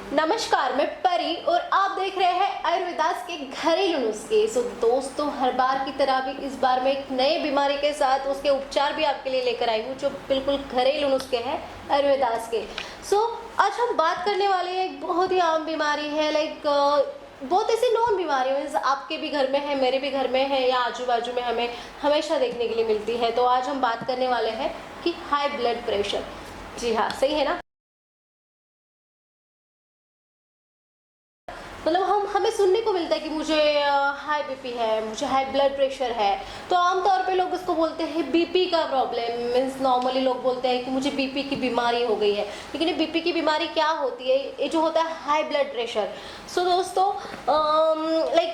नमस्कार, मैं परी और आप देख रहे हैं आयुर्वेदास के घरेलू नुस्खे। दोस्तों, हर बार की तरह भी इस बार मैं एक नए बीमारी के साथ उसके उपचार भी आपके लिए लेकर आई हूँ, जो बिल्कुल घरेलू नुस्खे हैं आयुर्वेदास के। आज हम बात करने वाले हैं एक बहुत ही आम बीमारी है, बहुत ऐसी नॉन बीमारी है, आपके भी घर में है, मेरे भी घर में है, या आजू बाजू में हमें हमेशा देखने के लिए मिलती है। तो आज हम बात करने वाले हैं कि हाई ब्लड प्रेशर। जी हाँ, सही है ना। मतलब हमें सुनने को मिलता है कि मुझे हाई बीपी है, मुझे हाई ब्लड प्रेशर है। तो आमतौर पे लोग इसको बोलते हैं बीपी का प्रॉब्लम। मीन्स नॉर्मली लोग बोलते हैं कि मुझे बीपी की बीमारी हो गई है, लेकिन ये बीपी की बीमारी क्या होती है? ये जो होता है हाई ब्लड प्रेशर। दोस्तों,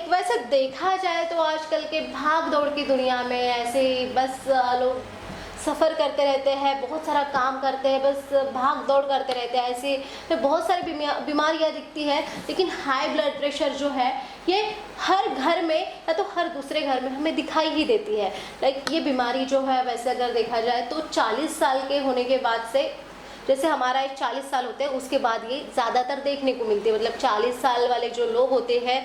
वैसे देखा जाए तो आजकल के भाग दौड़ की दुनिया में ऐसे बस लोग सफ़र करते रहते हैं, बहुत सारा काम करते हैं, बस भाग दौड़ करते रहते हैं। ऐसे में बहुत सारी बीमारियां दिखती है, लेकिन हाई ब्लड प्रेशर जो है ये हर घर में या तो हर दूसरे घर में हमें दिखाई ही देती है। ये बीमारी जो है, वैसे अगर देखा जाए तो 40 साल के होने के बाद से, जैसे हमारा एक 40 साल होते हैं, उसके बाद ये ज़्यादातर देखने को मिलती है। मतलब 40 साल वाले जो लोग होते हैं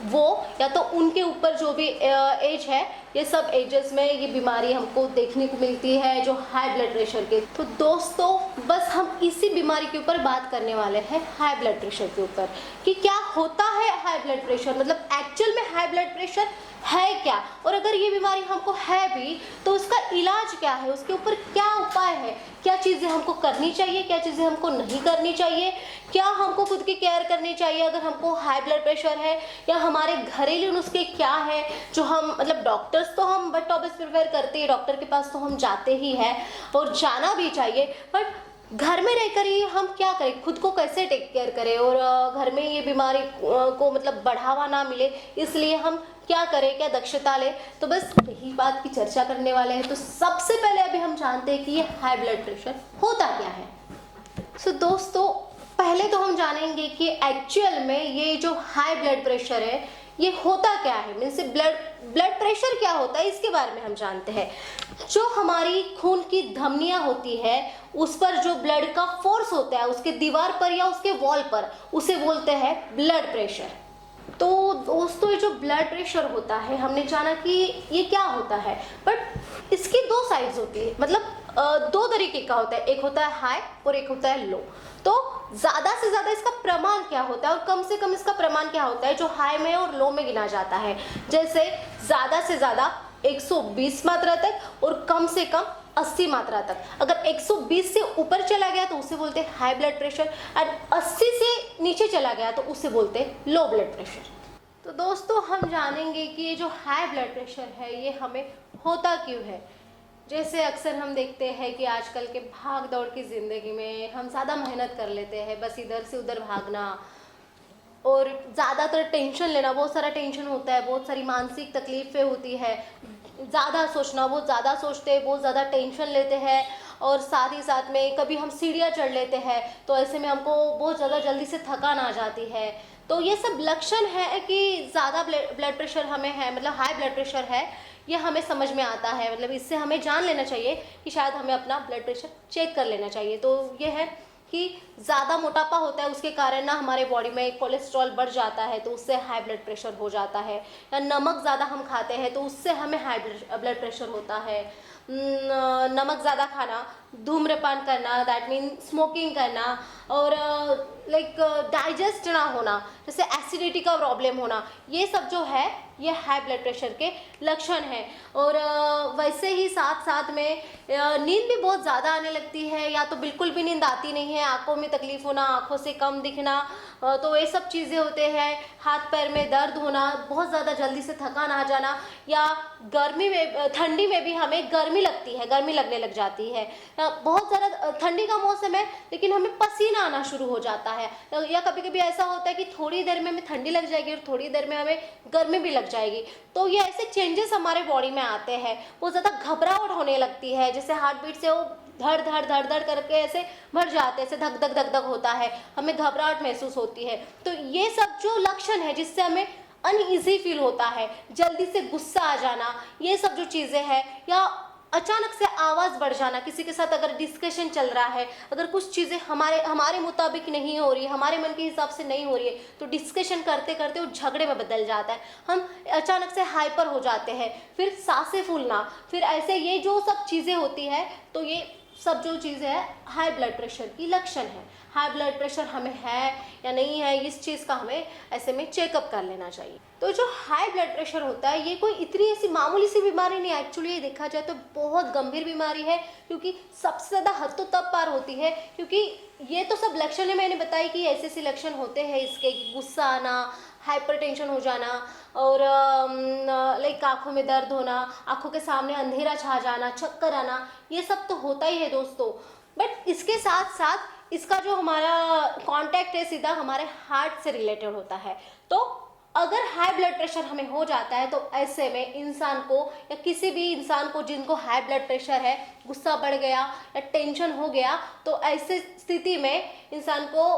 वो, या तो उनके ऊपर जो भी एज है, ये सब एजेस में ये बीमारी हमको देखने को मिलती है, जो हाई ब्लड प्रेशर के। तो दोस्तों, बस हम इसी बीमारी के ऊपर बात करने वाले हैं, हाई ब्लड प्रेशर के ऊपर, कि क्या होता है हाई ब्लड प्रेशर, मतलब एक्चुअल में हाई ब्लड प्रेशर है क्या, और अगर ये बीमारी हमको है भी तो उसका इलाज क्या है, उसके ऊपर क्या उपाय है, क्या चीज़ें हमको करनी चाहिए, क्या चीज़ें हमको नहीं करनी चाहिए, क्या हमको खुद की केयर करनी चाहिए अगर हमको हाई ब्लड प्रेशर है, या हमारे घरेलू नुस्खे क्या है जो हम, मतलब डॉक्टर्स तो हम बट ऑब्वियस प्रिफर करते हैं, डॉक्टर के पास तो हम जाते ही हैं और जाना भी चाहिए, बट घर में रहकर ही हम क्या करें, खुद को कैसे टेक केयर करें, और घर में ये बीमारी को मतलब बढ़ावा ना मिले, इसलिए हम क्या करें, क्या दक्षता लें। तो बस यही बात की चर्चा करने वाले हैं। तो सबसे पहले अभी हम जानते हैं कि ये हाई ब्लड प्रेशर होता क्या है। दोस्तों, पहले तो हम जानेंगे कि एक्चुअल में ये जो हाई ब्लड प्रेशर है ये होता क्या है। मीन्स ब्लड प्रेशर क्या होता है, इसके बारे में हम जानते हैं। जो हमारी खून की धमनियां होती है, उस पर जो ब्लड का फोर्स होता है, उसके दीवार पर या उसके वॉल पर, उसे बोलते हैं ब्लड प्रेशर। तो दोस्तों, ये जो ब्लड प्रेशर होता है, हमने जाना कि ये क्या होता है, बट इसकी दो साइड्स होती है, मतलब दो तरीके का होता है, एक होता है हाई और एक होता है लो। तो ज़्यादा से ज़्यादा इसका प्रमाण क्या होता है और कम से कम इसका प्रमाण क्या होता है जो हाई में और लो में गिना जाता है। जैसे ज़्यादा से ज़्यादा 120 मात्रा तक और कम से कम 80 मात्रा तक। अगर 120 से ऊपर चला गया तो उसे बोलते हैं हाई ब्लड प्रेशर, और 80 से नीचे चला गया तो उसे बोलते हैं लो ब्लड प्रेशर। तो दोस्तों, हम जानेंगे कि ये जो हाई ब्लड प्रेशर है ये हमें होता क्यों है। जैसे अक्सर हम देखते हैं कि आजकल के भाग दौड़ की ज़िंदगी में हम ज़्यादा मेहनत कर लेते हैं, बस इधर से उधर भागना और ज़्यादातर टेंशन लेना, बहुत सारा टेंशन होता है, बहुत सारी मानसिक तकलीफ़ें होती है, ज़्यादा सोचना, बहुत ज़्यादा सोचते हैं, बहुत ज़्यादा टेंशन लेते हैं, और साथ ही साथ में कभी हम सीढ़ियाँ चढ़ लेते हैं तो ऐसे में हमको बहुत ज़्यादा जल्दी से थकान आ जाती है। तो ये सब लक्षण है कि ज़्यादा ब्लड प्रेशर हमें है, मतलब हाई ब्लड प्रेशर है, ये हमें समझ में आता है। मतलब इससे हमें जान लेना चाहिए कि शायद हमें अपना ब्लड प्रेशर चेक कर लेना चाहिए। तो ये है कि ज़्यादा मोटापा होता है, उसके कारण ना हमारे बॉडी में कोलेस्ट्रॉल बढ़ जाता है, तो उससे हाई ब्लड प्रेशर हो जाता है। या नमक ज़्यादा हम खाते हैं तो उससे हमें हाई ब्लड प्रेशर होता है। नमक ज़्यादा खाना, धूम्रपान करना, दैट मीन स्मोकिंग करना, और डाइजेस्ट ना होना, जैसे एसिडिटी का प्रॉब्लम होना, ये सब जो है ये हाई ब्लड प्रेशर के लक्षण हैं। और वैसे ही साथ साथ में नींद भी बहुत ज़्यादा आने लगती है, या तो बिल्कुल भी नींद आती नहीं है, आंखों में तकलीफ होना, आंखों से कम दिखना, तो ये सब चीज़ें होते हैं। हाथ पैर में दर्द होना, बहुत ज़्यादा जल्दी से थकान आ जाना, या गर्मी में, ठंडी में भी हमें गर्मी लगती है, गर्मी लगने लग जाती है। बहुत ज़्यादा ठंडी का मौसम है लेकिन हमें पसीना आना शुरू हो जाता है, या कभी कभी ऐसा होता है कि थोड़ी देर में हमें ठंडी लग जाएगी और थोड़ी देर में हमें गर्मी भी लग जाएगी। तो ये ऐसे चेंजेस हमारे बॉडी में आते हैं। बहुत ज़्यादा घबराहट होने लगती है, जैसे हार्ट बीट से वो धड़ धड़ धड़ धड़ करके ऐसे भर जाते हैं, ऐसे धक धक धक धक होता है, हमें घबराहट महसूस होती है। तो ये सब जो लक्षण है जिससे हमें अनईजी फील होता है, जल्दी से गुस्सा आ जाना, ये सब जो चीज़ें हैं, या अचानक से आवाज़ बढ़ जाना, किसी के साथ अगर डिस्कशन चल रहा है, अगर कुछ चीज़ें हमारे हमारे मुताबिक नहीं हो रही है, हमारे मन के हिसाब से नहीं हो रही है, तो डिस्कशन करते करते वो झगड़े में बदल जाता है। हम अचानक से हाइपर हो जाते हैं, फिर सांसें फूलना, फिर ऐसे ये जो सब चीज़ें होती है, तो ये सब जो चीज़ें है हाई ब्लड प्रेशर की लक्षण है। हाई ब्लड प्रेशर हमें है या नहीं है, इस चीज़ का हमें ऐसे में चेकअप कर लेना चाहिए। तो जो हाई ब्लड प्रेशर होता है ये कोई इतनी ऐसी मामूली सी बीमारी नहीं है, एक्चुअली ये देखा जाए तो बहुत गंभीर बीमारी है, क्योंकि सबसे ज़्यादा हद तो तब पार होती है क्योंकि ये तो सब लक्षण है, मैंने बताई कि ऐसे ऐसे लक्षण होते हैं इसके, कि गुस्सा आना, हाइपरटेंशन हो जाना और लाइक आँखों में दर्द होना, आँखों के सामने अंधेरा छा जाना, चक्कर आना, ये सब तो होता ही है दोस्तों। बट इसके साथ साथ इसका जो हमारा कांटेक्ट है सीधा हमारे हार्ट से रिलेटेड होता है। तो अगर हाई ब्लड प्रेशर हमें हो जाता है तो ऐसे में इंसान को या किसी भी इंसान को जिनको हाई ब्लड प्रेशर है, गुस्सा बढ़ गया या टेंशन हो गया, तो ऐसे स्थिति में इंसान को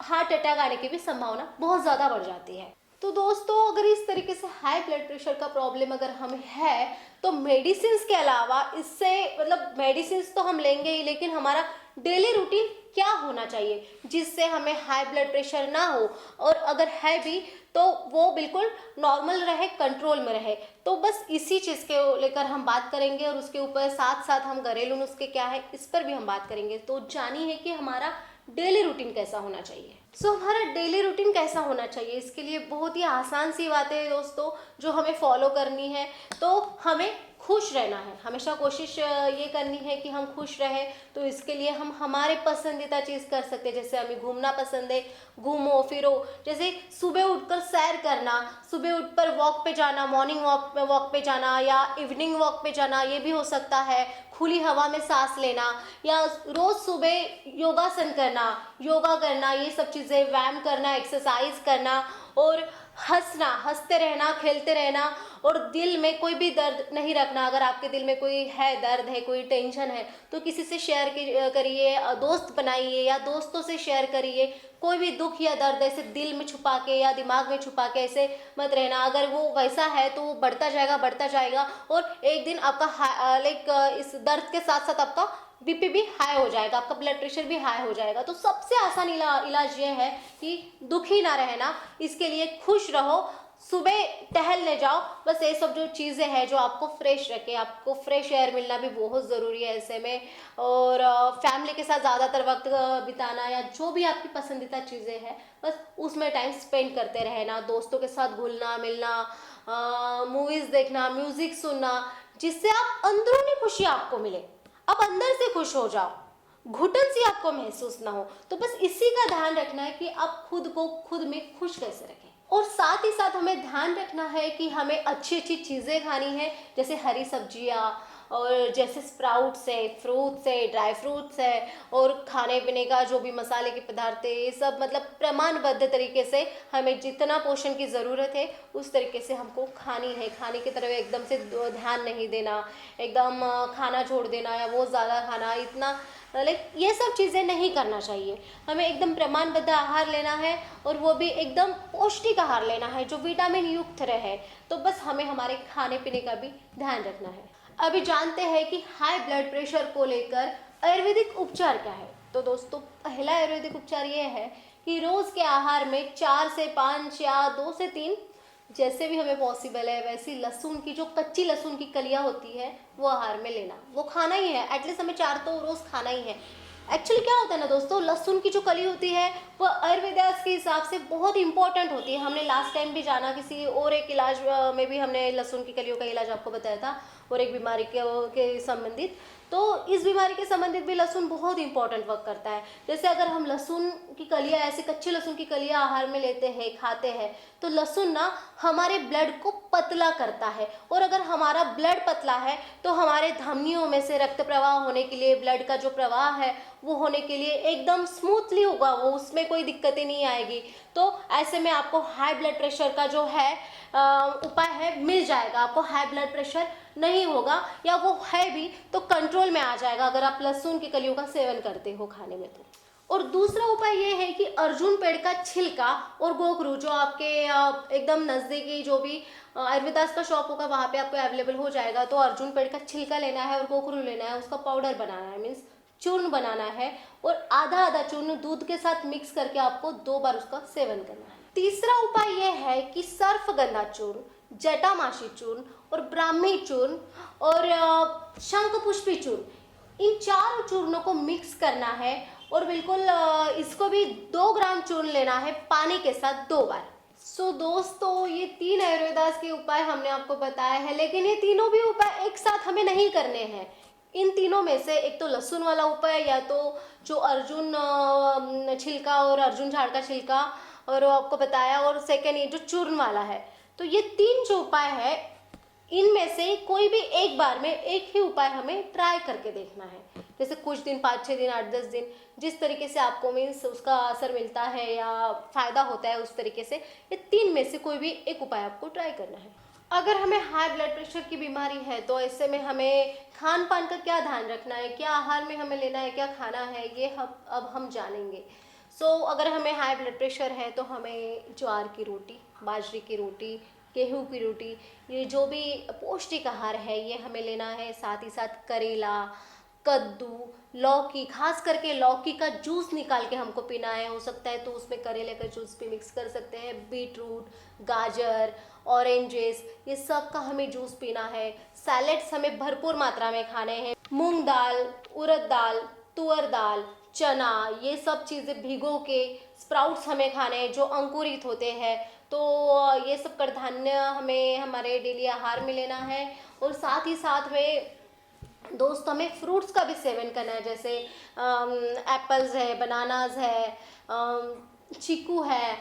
हार्ट अटैक आने की भी संभावना बहुत ज़्यादा बढ़ जाती है। तो दोस्तों अगर इस तरीके से हाई ब्लड प्रेशर का प्रॉब्लम अगर हमें है तो मेडिसिन के अलावा इससे मतलब मेडिसिन तो हम लेंगे ही, लेकिन हमारा डेली रूटीन क्या होना चाहिए जिससे हमें हाई ब्लड प्रेशर ना हो, और अगर है भी तो वो बिल्कुल नॉर्मल रहे, कंट्रोल में रहे। तो बस इसी चीज़ के लेकर हम बात करेंगे और उसके ऊपर साथ साथ हम घरेलू नुस्खे क्या है इस पर भी हम बात करेंगे। तो जानिए कि हमारा डेली रूटीन कैसा होना चाहिए। हमारा डेली रूटीन कैसा होना चाहिए, इसके लिए बहुत ही आसान सी बातें हैं दोस्तों जो हमें फॉलो करनी है। तो हमें खुश रहना है, हमेशा कोशिश ये करनी है कि हम खुश रहें। तो इसके लिए हम हमारे पसंदीदा चीज़ कर सकते हैं, जैसे हमें घूमना पसंद है, घूमो फिरो, जैसे सुबह उठकर सैर करना, सुबह उठकर वॉक पे जाना, मॉर्निंग वॉक पे जाना या इवनिंग वॉक पे जाना, ये भी हो सकता है। खुली हवा में सांस लेना या रोज़ सुबह योगासन करना, योगा करना, ये सब चीज़ें, व्यायाम करना, एक्सरसाइज करना और हंसना, हंसते रहना, खेलते रहना और दिल में कोई भी दर्द नहीं रखना। अगर आपके दिल में कोई है, दर्द है, कोई टेंशन है तो किसी से शेयर करिए, दोस्त बनाइए या दोस्तों से शेयर करिए। कोई भी दुख या दर्द ऐसे दिल में छुपा के या दिमाग में छुपा के ऐसे मत रहना। अगर वो वैसा है तो वो बढ़ता जाएगा और एक दिन आपका इस दर्द के साथ साथ आपका बीपी भी हाई हो जाएगा, आपका ब्लड प्रेशर भी हाई हो जाएगा। तो सबसे आसान इलाज ये है कि दुखी ना रहना, इसके लिए खुश रहो, सुबह टहलने जाओ। बस ये सब जो चीज़ें हैं जो आपको फ्रेश रखे, आपको फ्रेश एयर मिलना भी बहुत ज़रूरी है ऐसे में। और फैमिली के साथ ज़्यादातर वक्त बिताना या जो भी आपकी पसंदीदा चीज़ें हैं बस उसमें टाइम स्पेंड करते रहना, दोस्तों के साथ घुलना मिलना, मूवीज़ देखना, म्यूज़िक सुनना, जिससे आप अंदरूनी खुशी आपको मिले, आप अंदर से खुश हो जाओ, घुटन सी आपको महसूस ना हो। तो बस इसी का ध्यान रखना है कि आप खुद को खुद में खुश कैसे रखें। और साथ ही साथ हमें ध्यान रखना है कि हमें अच्छी अच्छी चीज़ें खानी है, जैसे हरी सब्जियाँ और जैसे स्प्राउट्स है, फ्रूट्स है, ड्राई फ्रूट्स है और खाने पीने का जो भी मसाले के पदार्थ है, ये सब मतलब प्रमाणबद्ध तरीके से हमें जितना पोषण की ज़रूरत है उस तरीके से हमको खानी है। खाने की तरफ एकदम से ध्यान नहीं देना, एकदम खाना छोड़ देना या बहुत ज़्यादा खाना, इतना लाइक ये सब चीज़ें नहीं करना चाहिए। हमें एकदम प्रमाणबद्ध आहार लेना है और वो भी एकदम पौष्टिक आहार लेना है जो विटामिन युक्त रहे। तो बस हमें हमारे खाने पीने का भी ध्यान रखना है। अभी जानते हैं कि हाई ब्लड प्रेशर को लेकर आयुर्वेदिक उपचार क्या है। तो दोस्तों पहला आयुर्वेदिक उपचार ये है कि रोज़ के आहार में 4 से 5 या 2 से 3 जैसे भी हमें पॉसिबल है वैसी लहसुन की जो कच्ची लहसुन की कलियां होती है वो आहार में लेना, वो खाना ही है। एटलीस्ट हमें 4 तो रोज़ खाना ही है। एक्चुअली क्या होता है ना दोस्तों, लहसुन की जो कली होती है वो आयुर्वेद के हिसाब से बहुत इंपॉर्टेंट होती है। हमने लास्ट टाइम भी जाना किसी और एक इलाज में भी हमने लहसुन की कलियों का इलाज आपको बताया था और एक बीमारी के संबंधित। तो इस बीमारी के संबंधित भी लहसुन बहुत इंपॉर्टेंट वर्क करता है। जैसे अगर हम लहसुन की कलियाँ, ऐसे कच्चे लहसुन की कलियाँ आहार में लेते हैं, खाते हैं, तो लहसुन ना हमारे ब्लड को पतला करता है। और अगर हमारा ब्लड पतला है तो हमारे धमनियों में से रक्त प्रवाह होने के लिए, ब्लड का जो प्रवाह है वो होने के लिए एकदम स्मूथली होगा, वो उसमें कोई दिक्कतें नहीं आएगी। तो ऐसे में आपको हाई ब्लड प्रेशर का जो है उपाय है मिल जाएगा। आपको हाई ब्लड प्रेशर नहीं होगा या वो है भी तो कंट्रोल में आ जाएगा अगर आप लहसुन की कलियों का सेवन करते हो खाने में। तो और दूसरा उपाय ये है कि अर्जुन पेड़ का छिलका और गोखरू, जो आपके एकदम नज़दीकी जो भी आयुर्वेदास का शॉप होगा वहाँ पे आपको अवेलेबल हो जाएगा। तो अर्जुन पेड़ का छिलका लेना है और गोखरू लेना है, उसका पाउडर बनाना है, मीन्स चूर्ण बनाना है, और आधा आधा चूर्ण दूध के साथ मिक्स करके आपको 2 बार उसका सेवन करना है। तीसरा उपाय यह है कि सर्पगंधा चूर्ण, जटामासी चूर्ण और ब्राह्मी चूर्ण और शंखपुष्पी चूर्ण, इन 4 चूर्णों को मिक्स करना है और बिल्कुल इसको भी 2 ग्राम चूर्ण लेना है पानी के साथ 2 बार। सो दोस्तों, ये 3 आयुर्वेदास के उपाय हमने आपको बताया है, लेकिन ये तीनों भी उपाय एक साथ हमें नहीं करने हैं। इन तीनों में से एक तो लहसुन वाला उपाय, या तो जो अर्जुन छिलका और अर्जुन झाड़ का छिलका और आपको बताया, और सेकेंड ये जो चूर्ण वाला है। तो ये 3 जो उपाय है, इनमें से कोई भी एक बार में एक ही उपाय हमें ट्राई करके देखना है। जैसे कुछ दिन, 5-6 दिन, 8-10 दिन, जिस तरीके से आपको मीन्स उसका असर मिलता है या फायदा होता है, उस तरीके से ये 3 में से कोई भी एक उपाय आपको ट्राई करना है। अगर हमें हाई ब्लड प्रेशर की बीमारी है तो ऐसे में हमें खान पान का क्या ध्यान रखना है, क्या आहार में हमें लेना है, क्या खाना है, ये अब हम जानेंगे। अगर हमें हाई ब्लड प्रेशर है तो हमें ज्वार की रोटी, बाजरे की रोटी, गेहूं की रोटी, ये जो भी पौष्टिक आहार है ये हमें लेना है। साथ ही साथ करेला, कद्दू, लौकी, खास करके लौकी का जूस निकाल के हमको पीना है। हो सकता है तो उसमें करेले का जूस भी मिक्स कर सकते हैं। बीटरूट, गाजर, ऑरेंजेस, ये सब का हमें जूस पीना है। सैलेड्स हमें भरपूर मात्रा में खाने हैं। मूंग दाल, उड़द दाल, तुअर दाल, चना, ये सब चीज़ें भिगो के, स्प्राउट्स हमें खाने हैं जो अंकुरित होते हैं। तो ये सब कडधान्य हमें हमारे डेली आहार में लेना है। और साथ ही साथ में दोस्तों हमें फ्रूट्स का भी सेवन करना है। जैसे एप्पल्स है, बनानास है, चीकू है,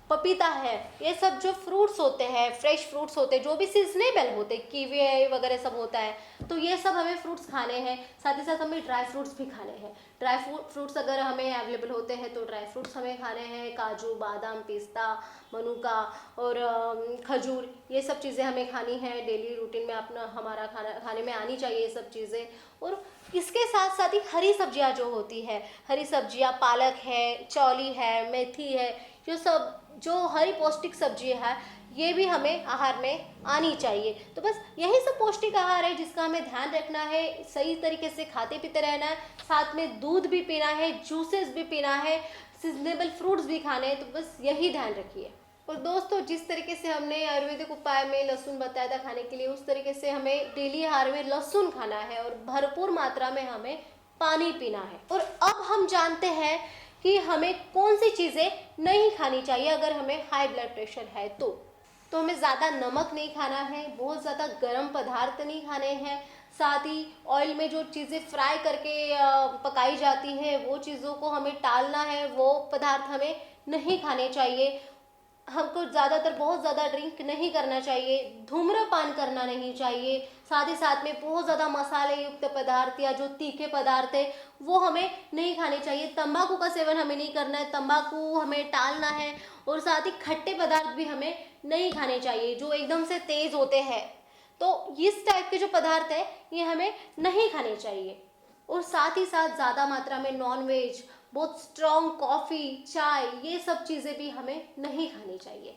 पपीता है, ये सब जो फ्रूट्स होते हैं, फ्रेश फ्रूट्स होते हैं, जो भी सीजनेबल होते हैं, कीवी है वगैरह सब होता है, तो ये सब हमें फ्रूट्स खाने हैं। साथ ही साथ हमें ड्राई फ्रूट्स भी खाने हैं। ड्राई फ्रूट्स अगर हमें अवेलेबल होते हैं तो ड्राई फ्रूट्स हमें खाने हैं। काजू, बादाम, पिस्ता, मनुका और खजूर, ये सब चीज़ें हमें खानी है। डेली रूटीन में अपना हमारा खाने में आनी चाहिए ये सब चीज़ें। और इसके साथ साथ ही हरी सब्जियां जो होती है, हरी सब्जियां, पालक है, चौली है, मेथी है, ये सब जो हरी पौष्टिक सब्जी है, ये भी हमें आहार में आनी चाहिए। तो बस यही सब पौष्टिक आहार है जिसका हमें ध्यान रखना है। सही तरीके से खाते पीते रहना है, साथ में दूध भी पीना है, जूसेस भी पीना है, सीजनेबल फ्रूट्स भी खाने हैं। तो बस यही ध्यान रखिए। और दोस्तों, जिस तरीके से हमने आयुर्वेदिक उपाय में लहसुन बताया था खाने के लिए, उस तरीके से हमें डेली आहार में लहसुन खाना है और भरपूर मात्रा में हमें पानी पीना है। और अब हम जानते हैं कि हमें कौन सी चीज़ें नहीं खानी चाहिए अगर हमें हाई ब्लड प्रेशर है। तो हमें ज़्यादा नमक नहीं खाना है, बहुत ज़्यादा गर्म पदार्थ नहीं खाने हैं, साथ ही ऑयल में जो चीज़ें फ्राई करके पकाई जाती हैं वो चीज़ों को हमें टालना है, वो पदार्थ हमें नहीं खाने चाहिए। हमको ज़्यादातर बहुत ज़्यादा ड्रिंक नहीं करना चाहिए, धूम्रपान करना नहीं चाहिए। साथ ही साथ में बहुत ज़्यादा मसाले युक्त पदार्थ या जो तीखे पदार्थ है वो हमें नहीं खाने चाहिए। तंबाकू का सेवन हमें नहीं करना है, तंबाकू हमें टालना है। और साथ ही खट्टे पदार्थ भी हमें नहीं खाने चाहिए जो एकदम से तेज़ होते हैं। तो इस टाइप के जो पदार्थ है ये हमें नहीं खाने चाहिए। और साथ ही साथ ज़्यादा मात्रा में नॉन वेज, बहुत स्ट्रॉन्ग कॉफ़ी, चाय, ये सब चीज़ें भी हमें नहीं खानी चाहिए।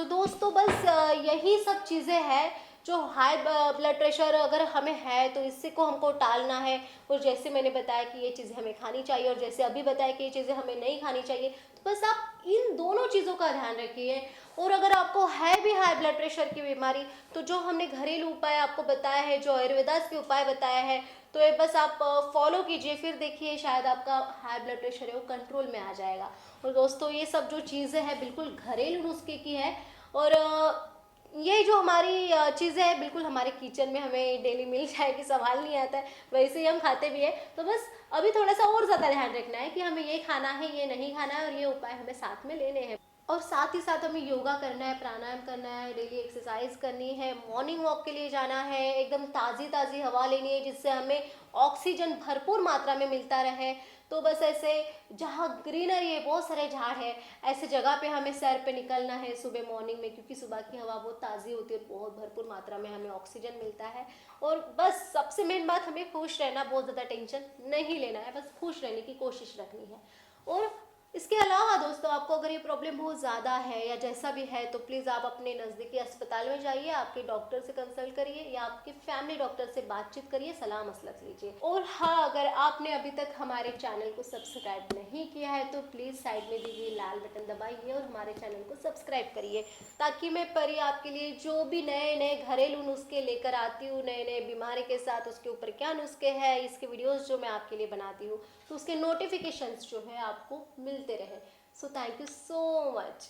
दोस्तों, बस यही सब चीज़ें हैं जो हाई ब्लड प्रेशर अगर हमें है तो इससे को हमको टालना है। और जैसे मैंने बताया कि ये चीज़ें हमें खानी चाहिए और जैसे अभी बताया कि ये चीज़ें हमें नहीं खानी चाहिए, तो बस आप इन दोनों चीज़ों का ध्यान रखिए। और अगर आपको है भी हाई ब्लड प्रेशर की बीमारी, तो जो हमने घरेलू उपाय आपको बताया है, जो आयुर्वेदास के उपाय बताया है, तो ये बस आप फॉलो कीजिए, फिर देखिए शायद आपका हाई ब्लड प्रेशर है वो कंट्रोल में आ जाएगा। और दोस्तों, ये सब जो चीज़ें हैं बिल्कुल घरेलू नुस्खे की है। और ये जो हमारी चीज़ें हैं बिल्कुल हमारे किचन में हमें डेली मिल जाएगी, सवाल नहीं आता है, वैसे ही हम खाते भी हैं। तो बस अभी थोड़ा सा और ज़्यादा ध्यान रखना है कि हमें ये खाना है, ये नहीं खाना है, और ये उपाय हमें साथ में लेने हैं। और साथ ही साथ हमें योगा करना है, प्राणायाम करना है, डेली एक्सरसाइज करनी है, मॉर्निंग वॉक के लिए जाना है, एकदम ताज़ी ताज़ी हवा लेनी है जिससे हमें ऑक्सीजन भरपूर मात्रा में मिलता रहे। तो बस ऐसे जहाँ ग्रीनरी है, बहुत सारे झाड़ है, ऐसे जगह पे हमें सैर पे निकलना है सुबह मॉर्निंग में, क्योंकि सुबह की हवा बहुत ताज़ी होती है और बहुत भरपूर मात्रा में हमें ऑक्सीजन मिलता है। और बस सबसे मेन बात, हमें खुश रहना, बहुत ज़्यादा टेंशन नहीं लेना है, बस खुश रहने की कोशिश रखनी है। और इसके अलावा दोस्तों, आपको अगर ये प्रॉब्लम बहुत ज़्यादा है या जैसा भी है, तो प्लीज़ आप अपने नज़दीकी अस्पताल में जाइए, आपके डॉक्टर से कंसल्ट करिए या आपके फैमिली डॉक्टर से बातचीत करिए, सलाह मसलत लीजिए। और हाँ, अगर आपने अभी तक हमारे चैनल को सब्सक्राइब नहीं किया है तो प्लीज़ साइड में दी गई लाल बटन दबाइए और हमारे चैनल को सब्सक्राइब करिए, ताकि मैं परी आपके लिए जो भी नए नए घरेलू नुस्खे लेकर आती हूँ, नए नए बीमारी के साथ उसके ऊपर क्या नुस्खे हैं, इसके वीडियोस जो मैं आपके लिए बनाती हूँ, तो उसके नोटिफिकेशंस जो है आपको मिलते रहे। So thank you so much.